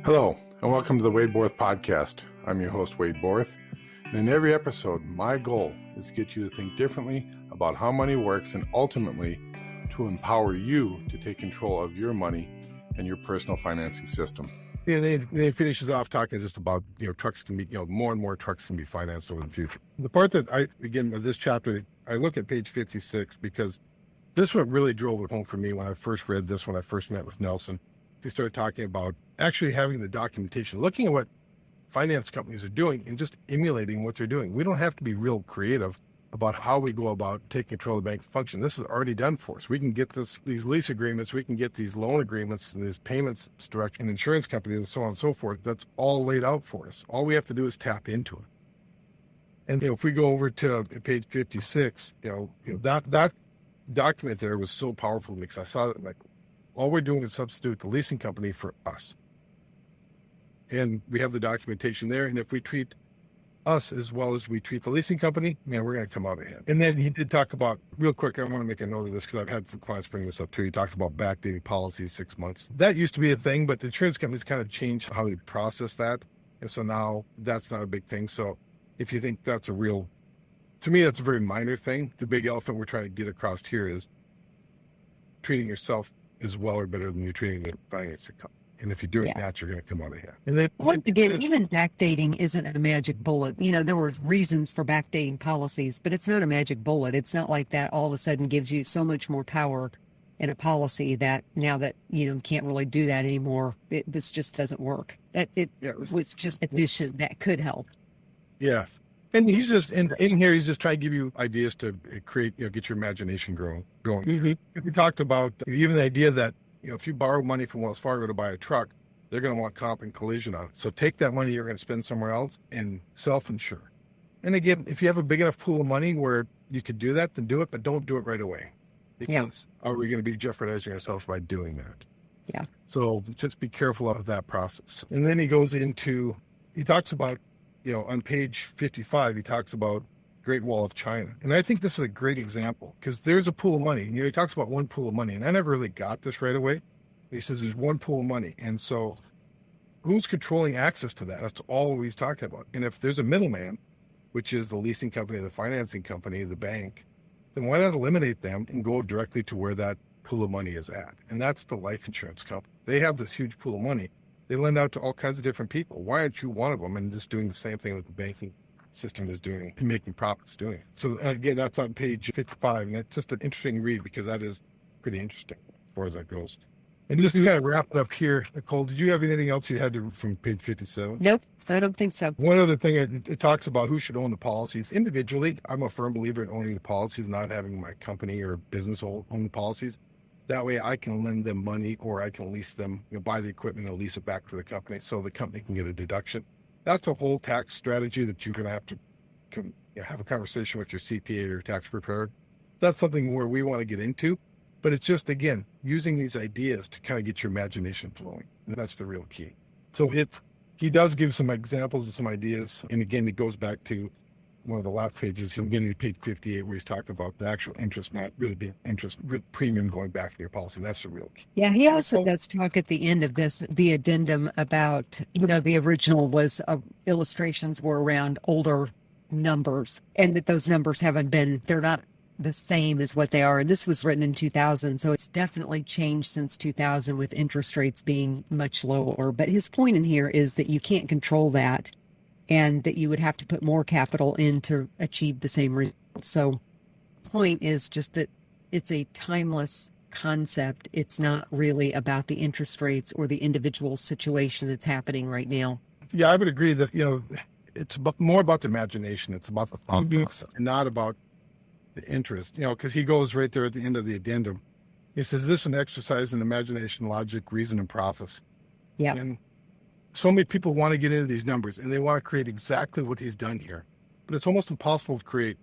Hello, and welcome to the Wade Borth podcast. I'm your host, Wade Borth, and in every episode, my goal is to get you to think differently about how money works and ultimately to empower you to take control of your money and your personal financing system. Yeah, they finishes off talking just about, trucks can be, more and more trucks can be financed over the future. The part that of this chapter, I look at page 56 because this one really drove it home for me when I first read this, when I first met with Nelson. They started talking about actually having the documentation, looking at what finance companies are doing and just emulating what they're doing. We don't have to be real creative about how we go about taking control of the bank function. This is already done for us. We can get these lease agreements, we can get these loan agreements and these payments structure and insurance companies and so on and so forth. That's all laid out for us. All we have to do is tap into it. And if we go over to page 56, that document there was so powerful because I saw that all we're doing is substitute the leasing company for us. And we have the documentation there. And if we treat us as well as we treat the leasing company, man, we're going to come out ahead. And then he did talk about, real quick, I want to make a note of this because I've had some clients bring this up too. He talked about backdating policies 6 months. That used to be a thing, but the insurance companies kind of changed how they process that. And so now that's not a big thing. So if you think that's to me, that's a very minor thing. The big elephant we're trying to get across here is treating yourself as well or better than you're treating the financing company. And if you're doing that, you're going to come out ahead. And then, once again, even backdating isn't a magic bullet. There were reasons for backdating policies, but it's not a magic bullet. It's not like that all of a sudden gives you so much more power in a policy that now that, can't really do that anymore. This just doesn't work. It was just addition that could help. Yeah. And he's just, in here, he's just trying to give you ideas to create, get your imagination going. Mm-hmm. We talked about even the idea that, if you borrow money from Wells Fargo to buy a truck, they're going to want comp and collision on it. So take that money you're going to spend somewhere else and self-insure. And again, if you have a big enough pool of money where you could do that, then do it, but don't do it right away. Because are we going to be jeopardizing ourselves by doing that? Yeah. So just be careful of that process. And then he talks about, on page 55, he talks about Great Wall of China. And I think this is a great example because there's a pool of money. He talks about one pool of money, and I never really got this right away. He says there's one pool of money. And so who's controlling access to that? That's all he's talking about. And if there's a middleman, which is the leasing company, the financing company, the bank, then why not eliminate them and go directly to where that pool of money is at? And that's the life insurance company. They have this huge pool of money. They lend out to all kinds of different people. Why aren't you one of them and just doing the same thing that the banking system is doing and making profits doing it? So again, that's on page 55, and it's just an interesting read because that is pretty interesting as far as that goes. And just to kind of wrap it up here, Nicole, did you have anything else you had from page 57? Nope, I don't think so. One other thing, it talks about who should own the policies. Individually, I'm a firm believer in owning the policies, not having my company or business own the policies. That way I can lend them money or I can lease them, buy the equipment and lease it back to the company so the company can get a deduction. That's a whole tax strategy that you're going to have to have a conversation with your CPA or your tax preparer. That's something where we want to get into, but it's just, again, using these ideas to kind of get your imagination flowing. And that's the real key. So he does give some examples and some ideas. And again, it goes back to one of the last pages, he'll get into page 58 where he's talking about the actual interest, not really being interest, real premium going back to your policy. That's the real key. Yeah, he also does talk at the end of this, the addendum about, the original was illustrations were around older numbers and that those numbers they're not the same as what they are. And this was written in 2000. So it's definitely changed since 2000 with interest rates being much lower. But his point in here is that you can't control that, and that you would have to put more capital in to achieve the same result. So the point is just that it's a timeless concept. It's not really about the interest rates or the individual situation that's happening right now. Yeah, I would agree that, it's more about the imagination. It's about the thought process, not about the interest, because he goes right there at the end of the addendum. He says, this is an exercise in imagination, logic, reason, and prophecy. Yeah. And so many people want to get into these numbers and they want to create exactly what he's done here. But it's almost impossible to create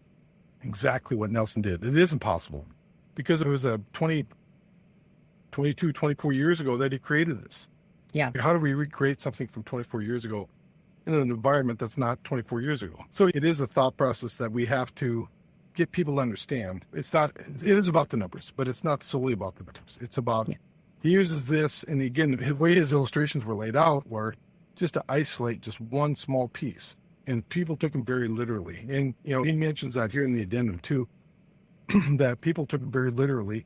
exactly what Nelson did. It is impossible because it was 22, 24 years ago that he created this. Yeah. How do we recreate something from 24 years ago in an environment that's not 24 years ago? So it is a thought process that we have to get people to understand. It is about the numbers, but it's not solely about the numbers. It's about He uses this, and again, the way his illustrations were laid out were just to isolate just one small piece. And people took him very literally. And, he mentions that here in the addendum too, that people took it very literally.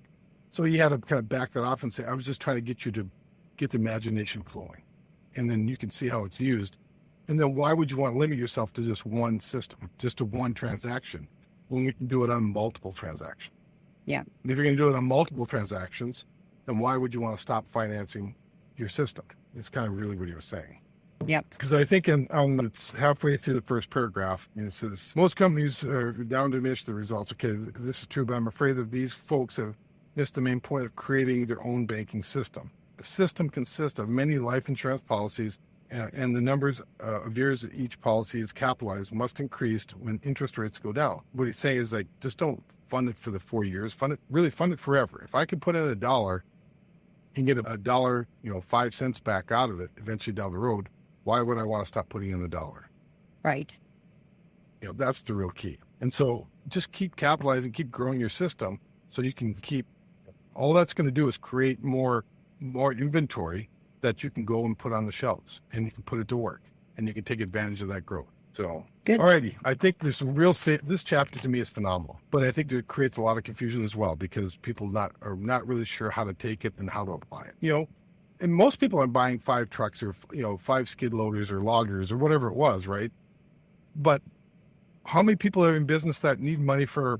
So he had to kind of back that off and say, I was just trying to get you to get the imagination flowing. And then you can see how it's used. And then why would you want to limit yourself to just one system, just to one transaction, when we can do it on multiple transactions? Yeah. And if you're going to do it on multiple transactions, then why would you want to stop financing your system? It's kind of really what he was saying. Yep. Because I think it's halfway through the first paragraph, it says, most companies are down to diminish the results. Okay, this is true, but I'm afraid that these folks have missed the main point of creating their own banking system. A system consists of many life insurance policies, and the numbers of years that each policy is capitalized must increase when interest rates go down. What he's saying is, like, just don't fund it for the 4 years. Fund it forever. If I could put in $1 and get $1, 5 cents back out of it eventually down the road, why would I want to stop putting in the $1? Right. That's the real key. And so just keep capitalizing, keep growing your system so you can keep, all that's going to do is create more inventory that you can go and put on the shelves, and you can put it to work, and you can take advantage of that growth. So, good. Alrighty. I think there's some this chapter to me is phenomenal, but I think it creates a lot of confusion as well, because people are not really sure how to take it and how to apply it. And most people are buying 5 trucks or, 5 skid loaders or loggers or whatever it was, right? But how many people are in business that need money for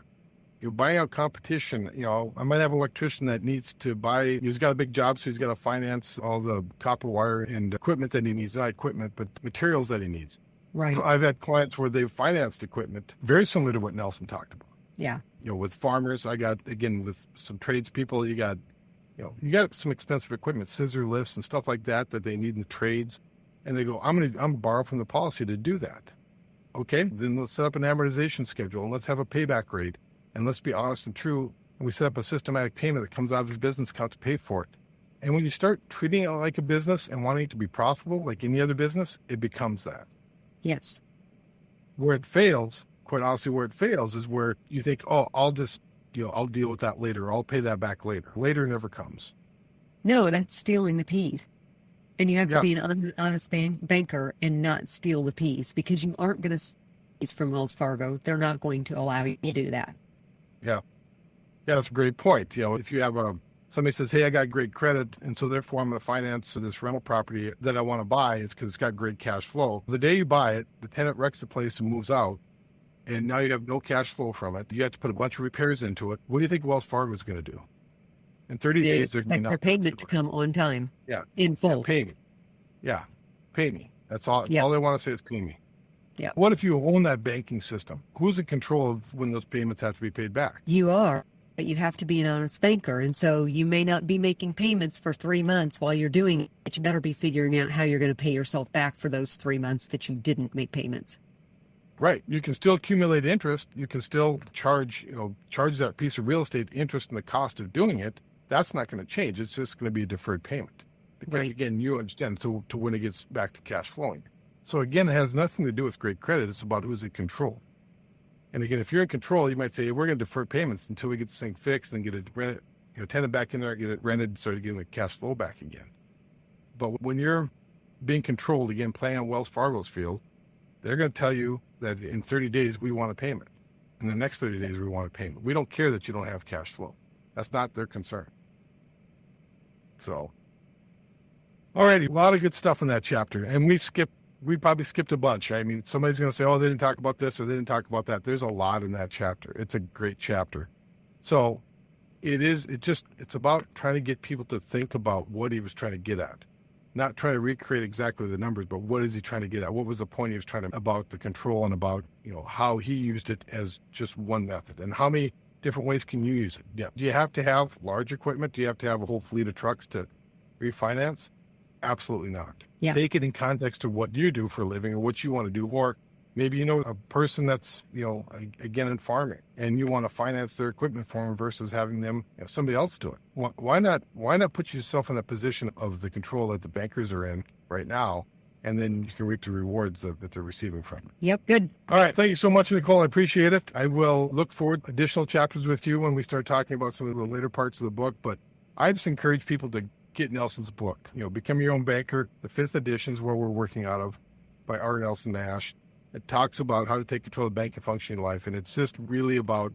buying out competition? I might have an electrician that needs to buy, he's got a big job, so he's got to finance all the copper wire and equipment that he needs, not equipment, but materials that he needs. Right. I've had clients where they've financed equipment, very similar to what Nelson talked about. Yeah. With farmers, I got, again, with some tradespeople, you got some expensive equipment, scissor lifts and stuff like that they need in the trades. And they go, I'm gonna borrow from the policy to do that. Okay, then let's set up an amortization schedule, and let's have a payback rate, and let's be honest and true. And we set up a systematic payment that comes out of his business account to pay for it. And when you start treating it like a business and wanting it to be profitable, like any other business, it becomes that. Yes. Where it fails, quite honestly, is where you think, oh, I'll just, I'll deal with that later. I'll pay that back later. Later never comes. No, that's stealing the peas. And you have to be an honest banker and not steal the peas, because you aren't going to steal from Wells Fargo. They're not going to allow you to do that. Yeah. Yeah, that's a great point. If you have somebody says, hey, I got great credit, and so therefore I'm going to finance this rental property that I want to buy, it's because it's got great cash flow. The day you buy it, the tenant wrecks the place and moves out, and now you have no cash flow from it. You have to put a bunch of repairs into it. What do you think Wells Fargo is going to do? In 30 days, they're expect their payment to come on time. Yeah. In full. Yeah, pay me. Yeah. Pay me. That's all. Yeah. All they want to say is pay me. Yeah. What if you own that banking system? Who's in control of when those payments have to be paid back? You are, but you have to be an honest banker. And so you may not be making payments for 3 months while you're doing it, but you better be figuring out how you're going to pay yourself back for those 3 months that you didn't make payments. Right. You can still accumulate interest. You can still charge that piece of real estate interest and the cost of doing it. That's not going to change. It's just going to be a deferred payment. Because, right. Again, you understand to when it gets back to cash flowing. So, again, it has nothing to do with great credit. It's about who's in control. And, again, if you're in control, you might say, hey, we're going to defer payments until we get this thing fixed and get it rented, tenant back in there, get it rented, and start getting the cash flow back again. But when you're being controlled, again, playing on Wells Fargo's field, they're going to tell you that in 30 days, we want a payment. In the next 30 days, we want a payment. We don't care that you don't have cash flow. That's not their concern. So, alrighty, a lot of good stuff in that chapter. And we probably skipped a bunch. I mean, somebody's going to say, oh, they didn't talk about this or they didn't talk about that. There's a lot in that chapter. It's a great chapter. So it's about trying to get people to think about what he was trying to get at. Not trying to recreate exactly the numbers, but what is he trying to get at? What was the point he was trying to, about the control and about, how he used it as just one method, and how many different ways can you use it? Yeah. Do you have to have large equipment? Do you have to have a whole fleet of trucks to refinance? Absolutely not. Yeah. Take it in context to what you do for a living or what you want to do. Or maybe, a person that's, again, in farming, and you want to finance their equipment for them versus having them, somebody else do it. Why not put yourself in the position of the control that the bankers are in right now, and then you can reap the rewards that they're receiving from it. Yep, good. All right. Thank you so much, Nicole. I appreciate it. I will look forward to additional chapters with you when we start talking about some of the later parts of the book. But I just encourage people to get Nelson's book, Become Your Own Banker. The 5th edition is where we're working out of, by R. Nelson Nash. It talks about how to take control of the banking function in life. And it's just really about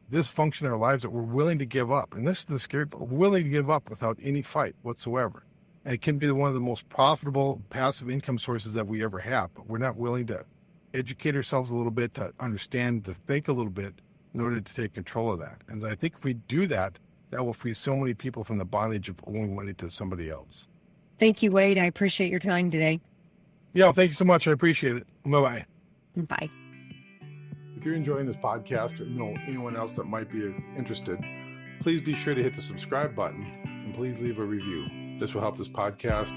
this function in our lives that we're willing to give up. And this is the scary part. We're willing to give up without any fight whatsoever. And it can be one of the most profitable passive income sources that we ever have. But we're not willing to educate ourselves a little bit, to understand, to think a little bit in order to take control of that. And I think if we do that, that will free so many people from the bondage of owing money to somebody else. Thank you, Wade. I appreciate your time today. Yeah, thank you so much. I appreciate it. Bye-bye. Bye. If you're enjoying this podcast or know anyone else that might be interested, please be sure to hit the subscribe button and please leave a review. This will help this podcast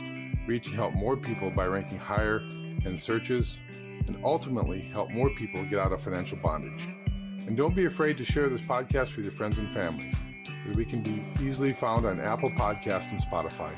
reach and help more people by ranking higher in searches and ultimately help more people get out of financial bondage. And don't be afraid to share this podcast with your friends and family, as we can be easily found on Apple Podcasts and Spotify.